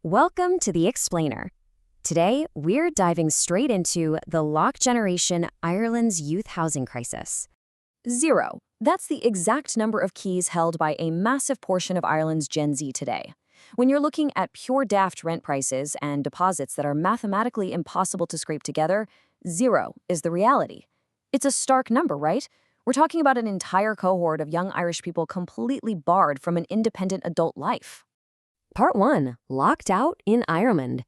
Welcome to The Explainer. Today, we're diving straight into the Lock Generation Ireland's youth housing crisis. 0. That's the exact number of keys held by a massive portion of Ireland's Gen Z today. When you're looking at pure daft rent prices and deposits that are mathematically impossible to scrape together, 0 is the reality. It's a stark number, right? We're talking about an entire cohort of young Irish people completely barred from an independent adult life. Part 1. Locked out in Ireland.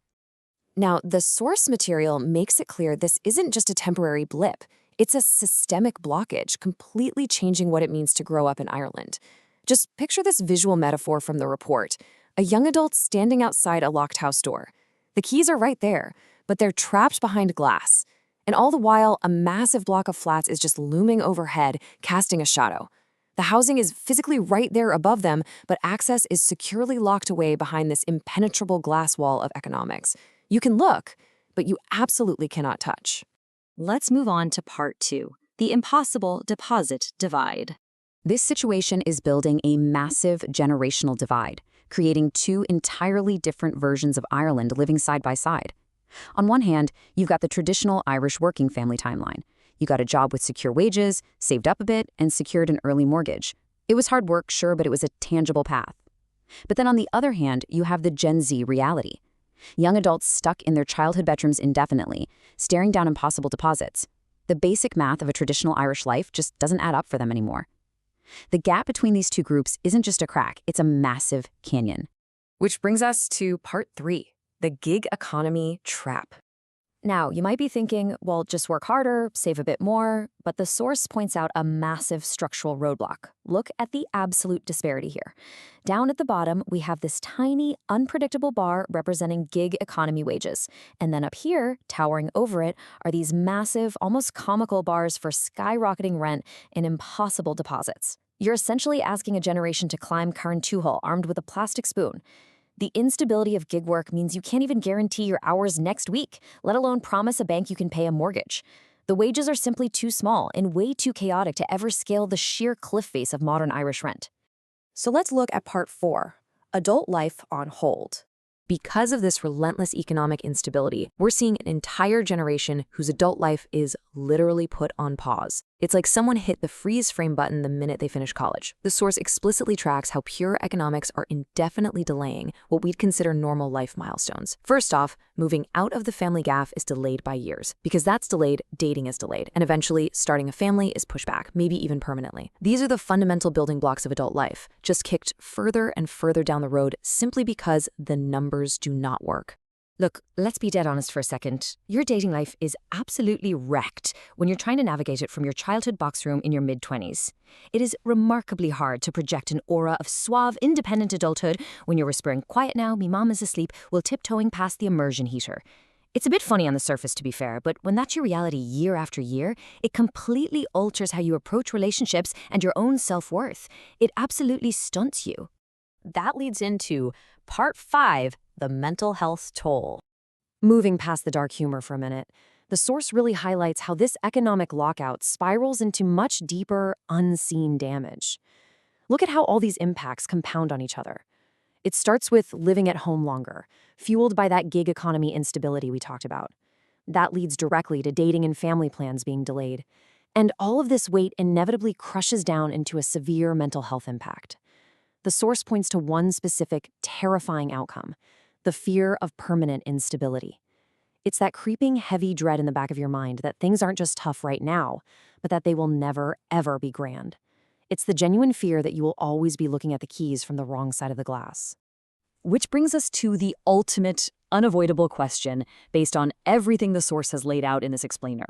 Now, the source material makes it clear this isn't just a temporary blip. It's a systemic blockage, completely changing what it means to grow up in Ireland. Just picture this visual metaphor from the report. A young adult standing outside a locked house door. The keys are right there, but they're trapped behind glass. And all the while, a massive block of flats is just looming overhead, casting a shadow. The housing is physically right there above them, but access is securely locked away behind this impenetrable glass wall of economics. You can look, but you absolutely cannot touch. Let's move on to part 2, the impossible deposit divide. This situation is building a massive generational divide, creating two entirely different versions of Ireland living side by side. On one hand, you've got the traditional Irish working family timeline. You got a job with secure wages, saved up a bit, and secured an early mortgage. It was hard work, sure, but it was a tangible path. But then on the other hand, you have the Gen Z reality. Young adults stuck in their childhood bedrooms indefinitely, staring down impossible deposits. The basic math of a traditional Irish life just doesn't add up for them anymore. The gap between these two groups isn't just a crack, it's a massive canyon. Which brings us to part 3, the gig economy trap. Now, you might be thinking, well, just work harder, save a bit more, but the source points out a massive structural roadblock. Look at the absolute disparity here. Down at the bottom, we have this tiny, unpredictable bar representing gig economy wages. And then up here, towering over it, are these massive, almost comical bars for skyrocketing rent and impossible deposits. You're essentially asking a generation to climb Carrauntoohil armed with a plastic spoon. The instability of gig work means you can't even guarantee your hours next week, let alone promise a bank you can pay a mortgage. The wages are simply too small and way too chaotic to ever scale the sheer cliff face of modern Irish rent. So let's look at part 4, adult life on hold. Because of this relentless economic instability, we're seeing an entire generation whose adult life is literally put on pause. It's like someone hit the freeze frame button the minute they finish college. The source explicitly tracks how pure economics are indefinitely delaying what we'd consider normal life milestones. First off, moving out of the family gaff is delayed by years. Because that's delayed, dating is delayed, and eventually starting a family is pushed back, maybe even permanently. These are the fundamental building blocks of adult life, just kicked further and further down the road simply because the numbers do not work. Look, let's be dead honest for a second. Your dating life is absolutely wrecked when you're trying to navigate it from your childhood box room in your mid-20s. It is remarkably hard to project an aura of suave, independent adulthood when you're whispering, "Quiet now, me mom is asleep," while tiptoeing past the immersion heater. It's a bit funny on the surface, to be fair, but when that's your reality year after year, it completely alters how you approach relationships and your own self-worth. It absolutely stunts you. That leads into part 5, the mental health toll. Moving past the dark humor for a minute, the source really highlights how this economic lockout spirals into much deeper, unseen damage. Look at how all these impacts compound on each other. It starts with living at home longer, fueled by that gig economy instability we talked about. That leads directly to dating and family plans being delayed. And all of this weight inevitably crushes down into a severe mental health impact. The source points to one specific, terrifying outcome: the fear of permanent instability. It's that creeping, heavy dread in the back of your mind that things aren't just tough right now, but that they will never, ever be grand. It's the genuine fear that you will always be looking at the keys from the wrong side of the glass. Which brings us to the ultimate, unavoidable question based on everything the source has laid out in this explainer.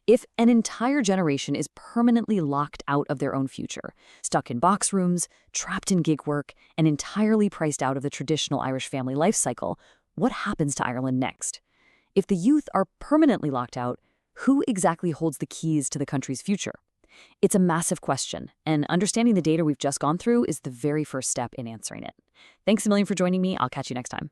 If an entire generation is permanently locked out of their own future, stuck in box rooms, trapped in gig work, and entirely priced out of the traditional Irish family life cycle, what happens to Ireland next? If the youth are permanently locked out, who exactly holds the keys to the country's future? It's a massive question, and understanding the data we've just gone through is the very first step in answering it. Thanks a million for joining me. I'll catch you next time.